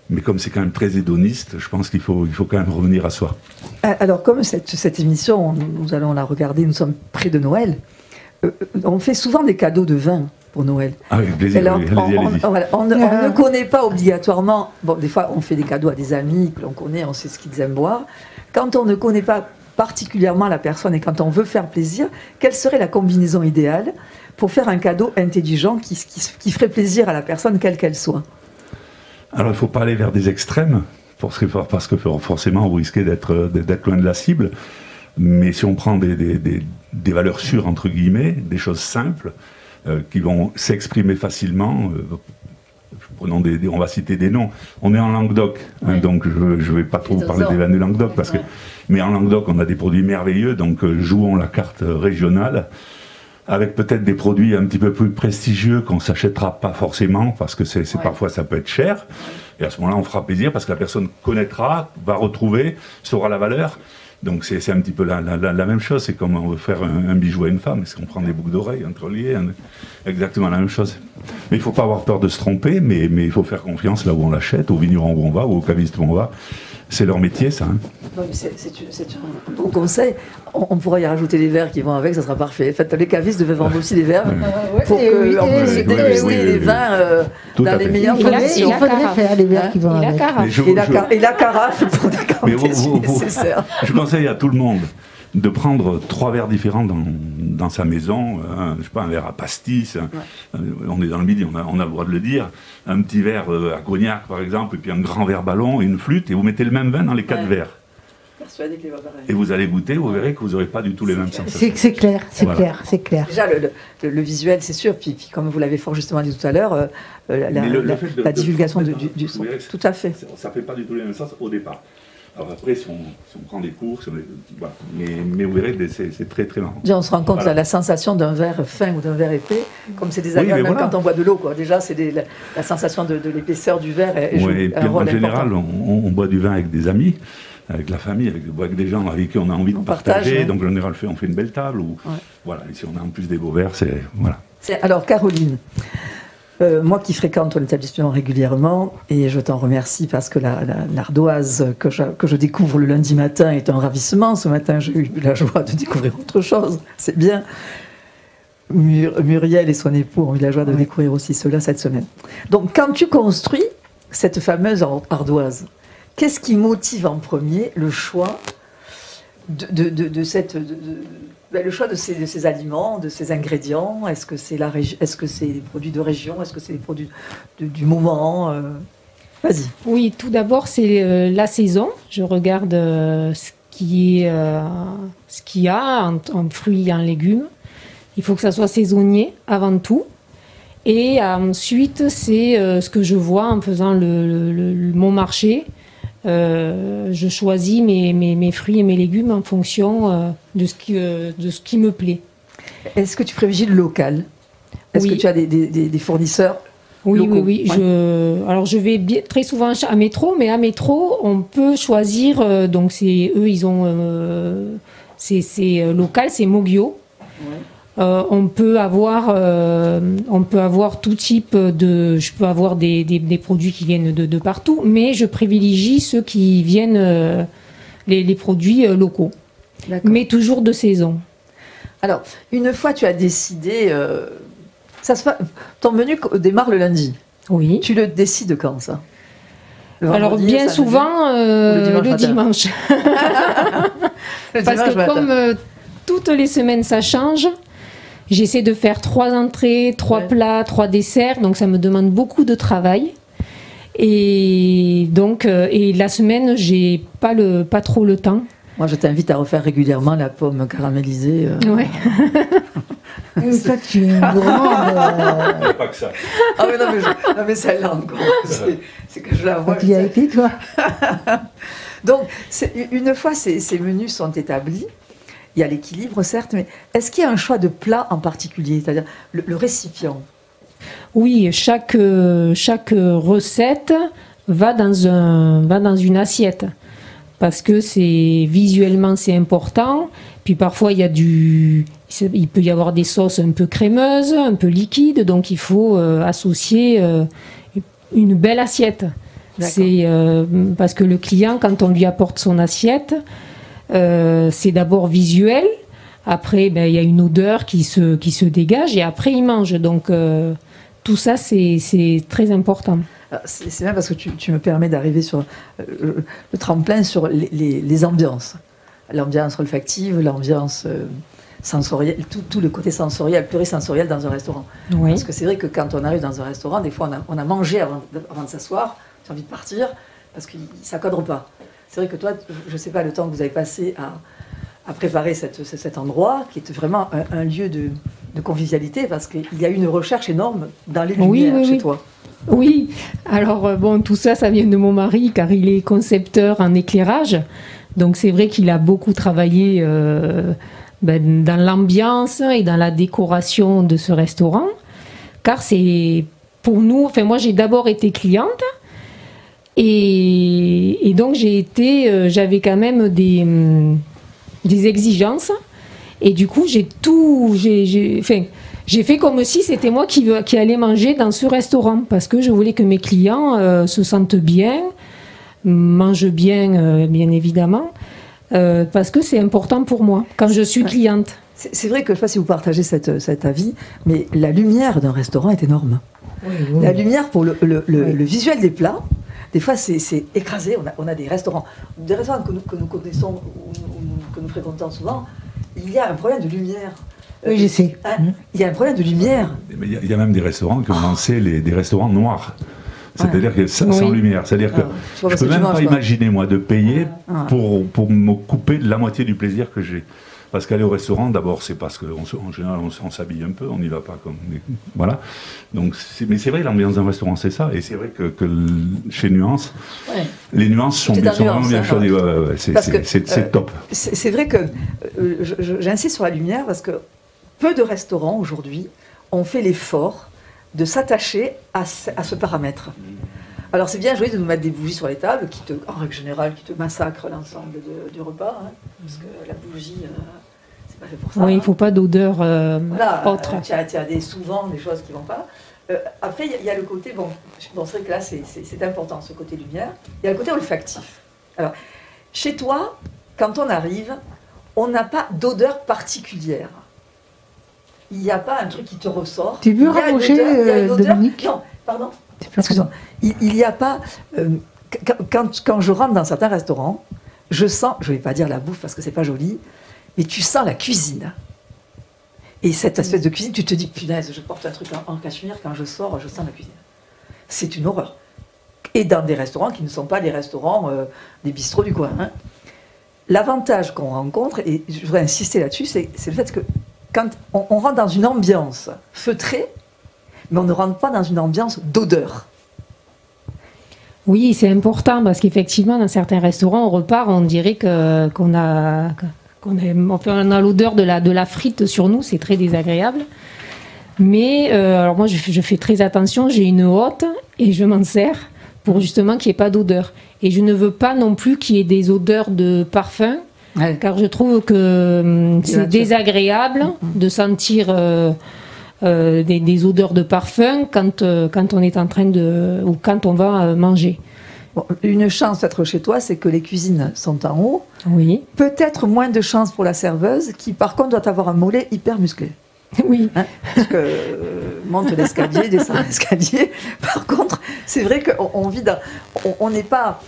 mais comme c'est quand même très hédoniste, je pense qu'il faut quand même revenir à soi. Alors, comme cette émission, nous allons la regarder, nous sommes près de Noël, on fait souvent des cadeaux de vin pour Noël. Ah oui, plaisir, alors, allez-y. On ne connaît pas obligatoirement, bon, des fois on fait des cadeaux à des amis que l'on connaît, on sait ce qu'ils aiment boire. Quand on ne connaît pas particulièrement la personne et quand on veut faire plaisir, quelle serait la combinaison idéale pour faire un cadeau intelligent qui ferait plaisir à la personne, quelle qu'elle soit? Alors, il ne faut pas aller vers des extrêmes, parce que forcément, vous risquez d'être loin de la cible. Mais si on prend des valeurs sûres, entre guillemets, des choses simples, qui vont s'exprimer facilement, on va citer des noms. On est en Languedoc, hein, donc je ne vais pas trop parler des vins du Languedoc, mais en Languedoc, on a des produits merveilleux, donc jouons la carte régionale, avec peut-être des produits un petit peu plus prestigieux qu'on ne s'achètera pas forcément, parce que parfois ça peut être cher. Et à ce moment-là, on fera plaisir, parce que la personne connaîtra, va retrouver, saura la valeur. Donc c'est un petit peu la même chose. C'est comme on veut faire un bijou à une femme. Est-ce qu'on prend des boucles d'oreilles, un collier, exactement la même chose. Mais il ne faut pas avoir peur de se tromper, mais il faut faire confiance là où on l'achète, au vigneron où on va, ou au caviste où on va. C'est leur métier, ça. Hein. C'est un bon conseil. On pourra y rajouter les verres qui vont avec, ça sera parfait. En fait, les cavistes devaient vendre aussi des verres pour qu'on puisse déguster les vins dans les meilleures conditions. Il faudrait faire les verres qui vont avec. Et la carafe pour décanter si nécessaire. Je conseille à tout le monde de prendre 3 verres différents dans sa maison, je sais pas, un verre à pastis, on est dans le midi, on a le droit de le dire, un petit verre à cognac par exemple, et puis un grand verre ballon et une flûte, et vous mettez le même vin dans les 4 verres. Persuadé qu'il va pareil. Et vous allez goûter, vous verrez que vous n'aurez pas du tout les mêmes sensations. C'est clair, c'est clair. Déjà, le visuel, c'est sûr, puis comme vous l'avez fort justement dit tout à l'heure, la divulgation du son. Tout à fait. Ça ne fait pas du tout les mêmes sens au départ. Alors après, si on prend des cours, voilà. Mais vous verrez, c'est très très marrant. Déjà, on se rend compte de la sensation d'un verre fin ou d'un verre épais, comme c'est désagréable même quand on boit de l'eau. Déjà, c'est la sensation de l'épaisseur du verre. Et puis en général, on boit du vin avec des amis, avec la famille, avec des gens avec qui on a envie de partager. Donc en général, on fait une belle table. Voilà, et si on a en plus des beaux verres, c'est... Voilà. Alors, Caroline, moi qui fréquente ton établissement régulièrement, et je t'en remercie parce que l'ardoise que je découvre le lundi matin est un ravissement. Ce matin, j'ai eu la joie de découvrir autre chose, c'est bien. Muriel et son époux ont eu la joie de découvrir aussi cela cette semaine. Donc, quand tu construis cette fameuse ardoise, qu'est-ce qui motive en premier le choix le choix de ces aliments, de ces ingrédients? Est-ce que c'est des produits de région? Est-ce que c'est des produits du moment? Vas-y. Oui, tout d'abord, c'est la saison. Je regarde ce qu'il y a en fruits et en légumes. Il faut que ça soit saisonnier avant tout. Et ensuite, c'est ce que je vois en faisant mon marché. Je choisis mes fruits et mes légumes en fonction de ce qui me plaît. Est-ce que tu privilégies le local? Est-ce que tu as des fournisseurs locaux? Oui. Ouais. Alors, je vais très souvent à Métro, mais à Métro, on peut choisir. Donc, c'est local, c'est Mogio. Ouais. On peut avoir tout type je peux avoir des produits qui viennent de partout, mais je privilégie ceux qui viennent, les produits locaux. D'accord. Mais toujours de saison. Alors, une fois tu as décidé, ton menu démarre le lundi. Oui. Tu le décides quand, ça? Alors, bien souvent, le dimanche. Parce que comme toutes les semaines ça change, j'essaie de faire 3 entrées, 3 plats, 3 desserts, donc ça me demande beaucoup de travail. Et donc, la semaine, j'ai pas trop le temps. Moi, je t'invite à refaire régulièrement la pomme caramélisée. Ouais. Ça, tu es une gourmande. Pas que ça. Ah mais non, mais celle-là encore. C'est que je la vois. Tu y as été, toi? Donc, une fois ces menus sont établis, il y a l'équilibre, certes, mais est-ce qu'il y a un choix de plat en particulier, c'est-à-dire le récipient? Oui, chaque recette va dans une assiette, parce que visuellement c'est important. Puis parfois il peut y avoir des sauces un peu crémeuses, un peu liquides, donc il faut associer une belle assiette. C'est parce que le client, quand on lui apporte son assiette, c'est d'abord visuel, après il y a une odeur qui se dégage, et après il mange. Donc tout ça c'est très important. C'est bien parce que tu me permets d'arriver sur le tremplin sur les ambiances. L'ambiance olfactive, l'ambiance sensorielle, tout le côté sensoriel, plurisensoriel dans un restaurant. Oui. Parce que c'est vrai que quand on arrive dans un restaurant, des fois on a mangé avant de s'asseoir, tu as envie de partir, parce que ça ne cadre pas. C'est vrai que toi, je ne sais pas le temps que vous avez passé à préparer cet endroit, qui est vraiment un lieu de convivialité, parce qu'il y a une recherche énorme dans les lumières chez toi. Oui, alors tout ça vient de mon mari, car il est concepteur en éclairage. Donc c'est vrai qu'il a beaucoup travaillé dans l'ambiance et dans la décoration de ce restaurant, car c'est pour nous, moi j'ai d'abord été cliente, et donc j'avais quand même des exigences, et du coup j'ai fait comme si c'était moi qui allais manger dans ce restaurant, parce que je voulais que mes clients se sentent bien, mangent bien, bien évidemment, parce que c'est important pour moi quand je suis cliente. C'est vrai que je ne sais pas si vous partagez cet avis, mais la lumière d'un restaurant est énorme. Oui. La lumière pour le visuel des plats, des fois c'est écrasé. On a des restaurants que nous connaissons, que nous fréquentons souvent, il y a un problème de lumière. Oui, je sais. Il y a un problème de lumière. Il y a même des restaurants qui ont lancé des restaurants noirs. C'est-à-dire que sans lumière. C'est-à-dire que je ne peux même pas imaginer, moi, de payer pour me couper de la moitié du plaisir que j'ai. Parce qu'aller au restaurant, d'abord, c'est parce qu'en général, on s'habille un peu, on n'y va pas comme... Voilà. Donc, mais c'est vrai, l'ambiance d'un restaurant, c'est ça. Et c'est vrai que chez Nuance, les nuances sont vraiment bien choisies. C'est top. C'est vrai que j'insiste sur la lumière parce que peu de restaurants, aujourd'hui, ont fait l'effort de s'attacher à ce paramètre. Alors c'est bien joli de nous mettre des bougies sur les tables, en règle générale, qui te massacrent l'ensemble du repas, parce que la bougie, c'est pas fait pour ça. Oui, il ne faut pas d'odeur autre. Tu as souvent des choses qui ne vont pas. Après, il y a le côté, c'est vrai que là, c'est important, ce côté lumière. Il y a le côté olfactif. Alors, chez toi, quand on arrive, on n'a pas d'odeur particulière. il n'y a pas un truc qui te ressort. Tu veux rapprocher, Dominique? Non, pardon. Excuse-moi. Il n'y a pas... quand je rentre dans certains restaurants, je sens, je ne vais pas dire la bouffe parce que c'est pas joli, mais tu sens la cuisine. Et cette espèce de cuisine, tu te dis, punaise, je porte un truc en cachemire, quand je sors, je sens la cuisine. C'est une horreur. Et dans des restaurants qui ne sont pas des restaurants, des bistrots du coin. Hein. L'avantage qu'on rencontre, et je voudrais insister là-dessus, c'est le fait que quand on rentre dans une ambiance feutrée, mais on ne rentre pas dans une ambiance d'odeur. Oui, c'est important parce qu'effectivement, dans certains restaurants, on repart, on dirait qu'on a l'odeur de la frite sur nous, c'est très désagréable. Mais alors moi, je fais très attention, j'ai une hotte et je m'en sers pour justement qu'il n'y ait pas d'odeur. Et je ne veux pas non plus qu'il y ait des odeurs de parfum, car je trouve que c'est désagréable de sentir des odeurs de parfum quand on est en train ou quand on va manger. Bon, une chance d'être chez toi, c'est que les cuisines sont en haut. Oui. Peut-être moins de chance pour la serveuse, qui par contre doit avoir un mollet hyper musclé. Oui. Hein, parce que monte l'escalier, descend l'escalier. Par contre, c'est vrai qu'on vit dans... On n'est pas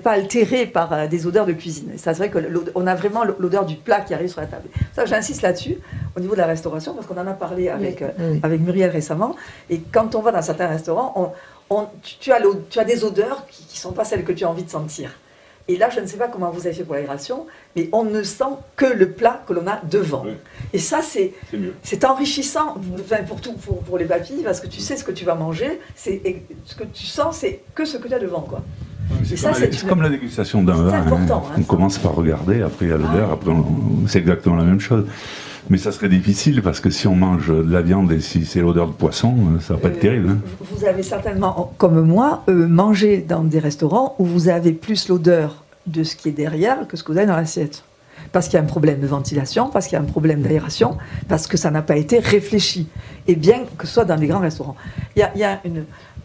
altéré par des odeurs de cuisine. Et ça, c'est vrai qu'on a vraiment l'odeur du plat qui arrive sur la table. Ça, j'insiste là-dessus, au niveau de la restauration, parce qu'on en a parlé avec Muriel récemment. Et quand on va dans certains restaurants, tu as des odeurs qui ne sont pas celles que tu as envie de sentir. Et là, je ne sais pas comment vous avez fait pour l'aération, mais on ne sent que le plat que l'on a devant. Oui. Et ça, c'est enrichissant pour les papilles, parce que tu sais ce que tu vas manger, ce que tu sens, c'est que ce que tu as devant, quoi. C'est comme la dégustation d'un vin. On commence par regarder, après il y a l'odeur, après c'est exactement la même chose. Mais ça serait difficile parce que si on mange de la viande et si c'est l'odeur de poisson, ça va pas être terrible. Hein. Vous avez certainement, comme moi, mangé dans des restaurants où vous avez plus l'odeur de ce qui est derrière que ce que vous avez dans l'assiette. Parce qu'il y a un problème de ventilation, parce qu'il y a un problème d'aération, parce que ça n'a pas été réfléchi. Et bien que ce soit dans des grands restaurants.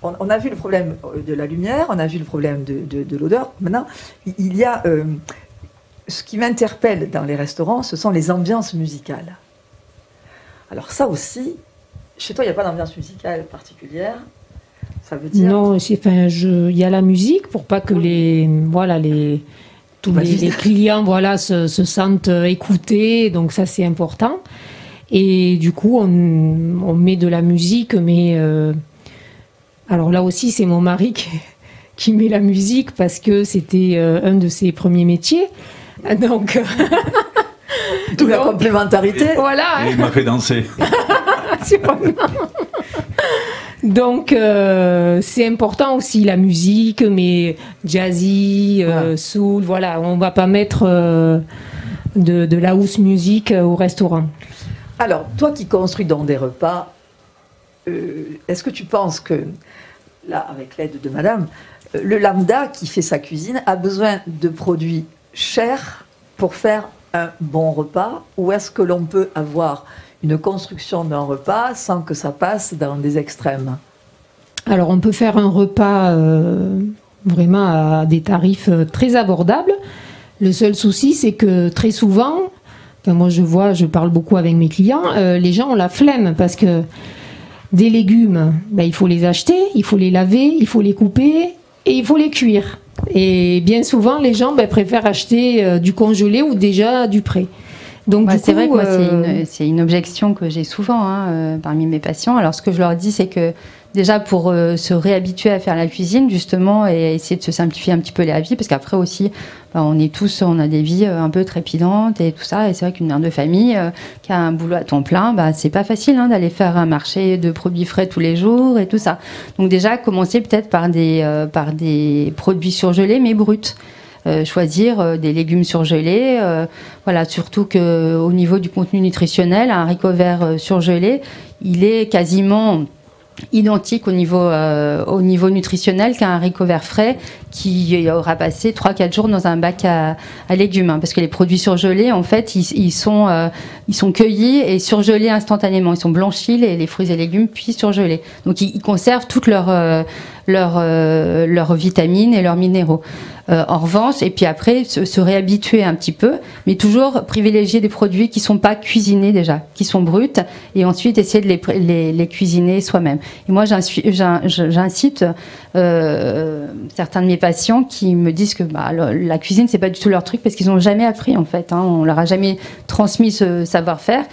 On a vu le problème de la lumière, on a vu le problème de l'odeur. Maintenant, il y a... ce qui m'interpelle dans les restaurants, ce sont les ambiances musicales. Alors ça aussi, chez toi, il n'y a pas d'ambiance musicale particulière. Ça veut dire... Non, il y a la musique pour pas que les clients se sentent écoutés. Donc ça, c'est important. Et du coup, on met de la musique, mais... alors là aussi, c'est mon mari qui met la musique parce que c'était un de ses premiers métiers. Donc, toute la complémentarité. Voilà. Et il m'a fait danser. Donc, c'est important aussi la musique, mais jazzy, soul, voilà. On va pas mettre de la house music au restaurant. Alors, toi qui construis dans des repas, est-ce que tu penses que, là, avec l'aide de madame, le lambda qui fait sa cuisine a besoin de produits cher pour faire un bon repas, ou est-ce que l'on peut avoir une construction d'un repas sans que ça passe dans des extrêmes? Alors on peut faire un repas vraiment à des tarifs très abordables. Le seul souci, c'est que très souvent, moi je parle beaucoup avec mes clients, les gens ont la flemme parce que des légumes, il faut les acheter, il faut les laver, il faut les couper et il faut les cuire. Et bien souvent, les gens préfèrent acheter du congelé ou déjà du prêt. Donc, c'est vrai que moi, c'est une objection que j'ai souvent parmi mes patients. Alors, ce que je leur dis, c'est que déjà, pour se réhabituer à faire la cuisine, justement, et essayer de se simplifier un petit peu la vie, parce qu'après aussi, on a des vies un peu trépidantes et tout ça. Et c'est vrai qu'une mère de famille qui a un boulot à temps plein, c'est pas facile d'aller faire un marché de produits frais tous les jours et tout ça. Donc déjà, commencer peut-être par des produits surgelés, mais bruts. Choisir des légumes surgelés, surtout qu'au niveau du contenu nutritionnel, un haricot vert surgelé, il est quasiment identique au niveau nutritionnel qu'un haricot vert frais qui aura passé 3-4 jours dans un bac à légumes, parce que les produits surgelés, en fait, ils sont cueillis et surgelés instantanément. Ils sont blanchis, les fruits et légumes, puis surgelés. Donc ils conservent toutes leurs vitamines et leurs minéraux. En revanche, et puis après, se réhabituer un petit peu, mais toujours privilégier des produits qui sont pas cuisinés déjà, qui sont bruts, et ensuite essayer de les cuisiner soi-même. Et moi, j'incite certains de mes patients qui me disent que la cuisine, c'est pas du tout leur truc parce qu'ils n'ont jamais appris en fait. On leur a jamais transmis ce savoir-faire.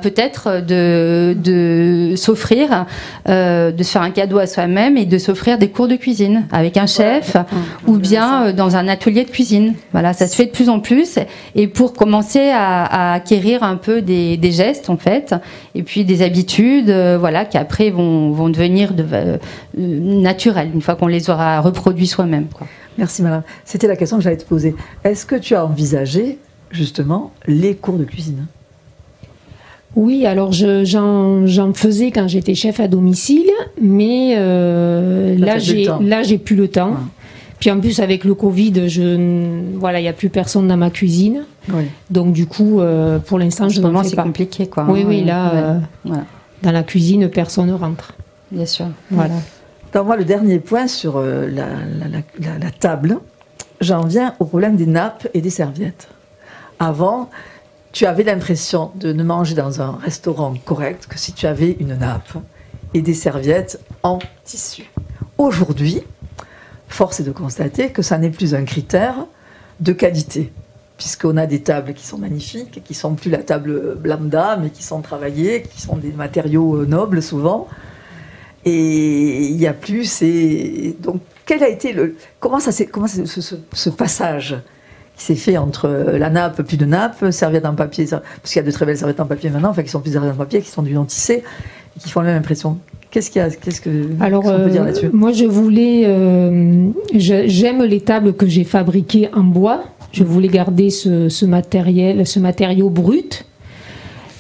Peut-être de s'offrir, de se faire un cadeau à soi-même et de s'offrir des cours de cuisine avec un chef ou bien dans un atelier de cuisine. Voilà, ça se fait de plus en plus. Et pour commencer à acquérir un peu des gestes en fait, et puis des habitudes, qui après vont devenir naturelles une fois qu'on les aura reproduits soi-même. Merci madame. C'était la question que j'allais te poser. Est-ce que tu as envisagé justement les cours de cuisine? Oui, alors j'en faisais quand j'étais chef à domicile, mais là j'ai plus le temps. Ouais. Puis en plus avec le Covid, il y a plus personne dans ma cuisine. Oui. Donc du coup, pour l'instant, je n'en fais pas. C'est compliqué, quoi. Oui, là, dans la cuisine, personne ne rentre. Bien sûr. Voilà. Dans moi, le dernier point sur la table, j'en viens au problème des nappes et des serviettes. Avant, tu avais l'impression de ne manger dans un restaurant correct que si tu avais une nappe et des serviettes en tissu. Aujourd'hui, force est de constater que ça n'est plus un critère de qualité, puisqu'on a des tables qui sont magnifiques, qui ne sont plus la table lambda, mais qui sont travaillées, qui sont des matériaux nobles souvent. Et il n'y a plus. Donc, quel a été comment ce passage qui s'est fait entre la nappe, plus de nappe, serviettes en papier, parce qu'il y a de très belles serviettes en papier maintenant, qui sont plus serviettes en papier, qui sont du non tissé, et qui font la même impression. Qu'est-ce qu'on peut dire là-dessus? Moi, j'aime les tables que j'ai fabriquées en bois. Je voulais garder ce matériau brut.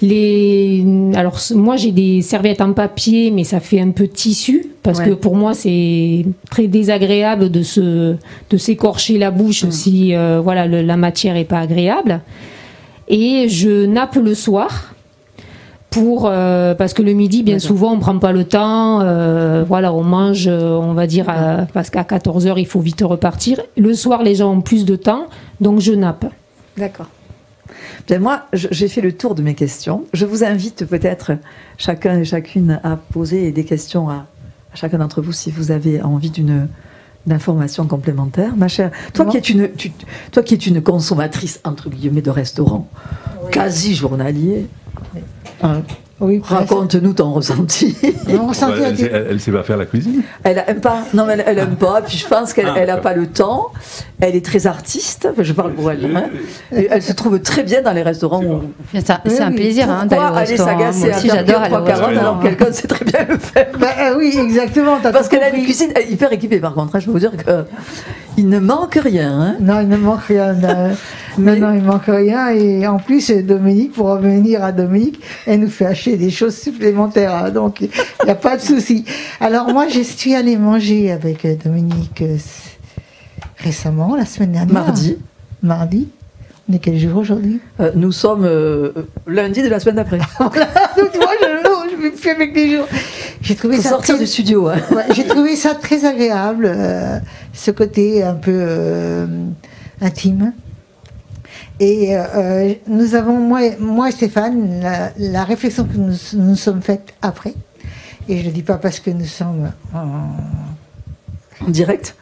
Alors, moi, j'ai des serviettes en papier, mais ça fait un peu tissu, parce que pour moi, c'est très désagréable de s'écorcher la bouche si la matière n'est pas agréable. Et je nappe le soir, parce que le midi, bien souvent, on ne prend pas le temps. On mange, on va dire, parce qu'à 14h, il faut vite repartir. Le soir, les gens ont plus de temps, donc je nappe. D'accord. Bien, moi, j'ai fait le tour de mes questions. Je vous invite peut-être chacun et chacune à poser des questions à chacun d'entre vous si vous avez envie d'une information complémentaire. Ma chère, toi qui es une consommatrice entre guillemets de restaurant, quasi journalier, raconte-nous ton ressenti. Elle sait pas faire la cuisine. Elle aime pas. Non, elle aime pas. Puis je pense qu'elle n'a pas le temps. Elle est très artiste. Je parle pour elle. Et elle se trouve très bien dans les restaurants. C'est un plaisir d'aller au restaurant. Moi aussi, j'adore aller au restaurant. Alors quelqu'un sait très bien le faire. Oui, exactement. Parce qu'elle a une cuisine hyper équipée. Par contre, je peux vous dire qu'il ne manque rien. Non, il ne manque rien. Non, il manque rien. Et en plus, Dominique, pour revenir à Dominique, elle nous fait acheter des choses supplémentaires. Donc, il n'y a pas de souci. Alors, moi, je suis allée manger avec Dominique récemment, la semaine dernière. Mardi. On est quel jour aujourd'hui? Nous sommes lundi de la semaine d'après. Moi, je me fais avec les jours. J'ai trouvé ça sortir du studio. J'ai trouvé ça très agréable, ce côté un peu intime. Et nous avons, moi et Stéphane, la réflexion que nous sommes faites après, et je ne le dis pas parce que nous sommes en direct,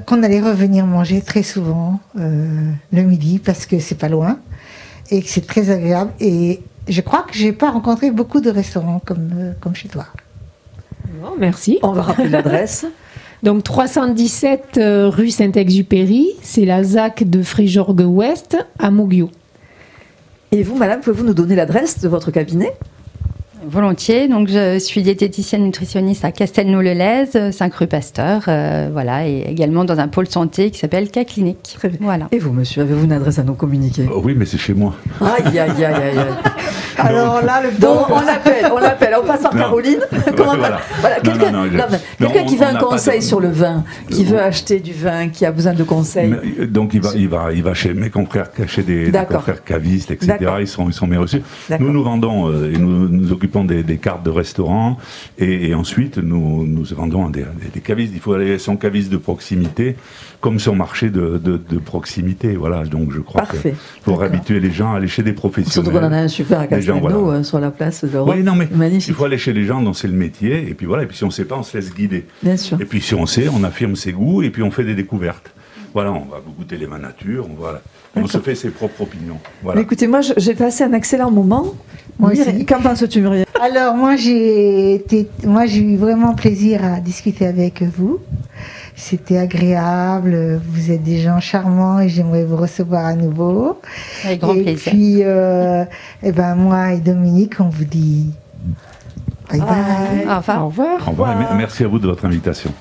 qu'on allait revenir manger très souvent le midi, parce que c'est pas loin, et que c'est très agréable. Et je crois que je n'ai pas rencontré beaucoup de restaurants comme chez toi. Bon, merci. On va rappeler l'adresse. Donc 317 rue Saint-Exupéry, c'est la ZAC de Fréjorgue-Ouest à Moguio. Et vous, madame, pouvez-vous nous donner l'adresse de votre cabinet? Volontiers. Donc, je suis diététicienne nutritionniste à Castelnau-le-Lez, 5 rue Pasteur, et également dans un pôle santé qui s'appelle K-Clinique. Très bien. Voilà. Et vous, monsieur, avez-vous une adresse à nous communiquer? Oui, mais c'est chez moi. Aïe. Alors là, on l'appelle, on passe par Caroline. Quelqu'un qui veut un conseil sur le vin, qui veut acheter du vin, qui a besoin de conseils. Donc il va chez mes confrères, chez des confrères cavistes, etc. Ils sont bien reçus. Nous vendons et nous occupons s'occupons des cartes de restaurants et ensuite nous vendons des cavistes. Il faut aller à son caviste de proximité comme son marché de proximité. Voilà, donc je crois qu'il faut habituer les gens à aller chez des professionnels. Surtout qu'on en a un super à Castelnau, sur la place de l'Europe. Oui, non, mais magnifique. il faut aller chez les gens dont c'est le métier, et puis voilà, et puis si on ne sait pas, on se laisse guider. Bien sûr. Et puis si on sait, on affirme ses goûts, et puis on fait des découvertes. Voilà, on va goûter les vins nature, on se fait ses propres opinions. Voilà. Mais écoutez, moi j'ai passé un excellent moment. Moi aussi. Qu'en penses-tu, Muriel? Alors moi j'ai eu vraiment plaisir à discuter avec vous. C'était agréable, vous êtes des gens charmants et j'aimerais vous recevoir à nouveau. Avec grand plaisir. Et puis, moi et Dominique, on vous dit bye bye. Au revoir. Au revoir. Au revoir et merci à vous de votre invitation.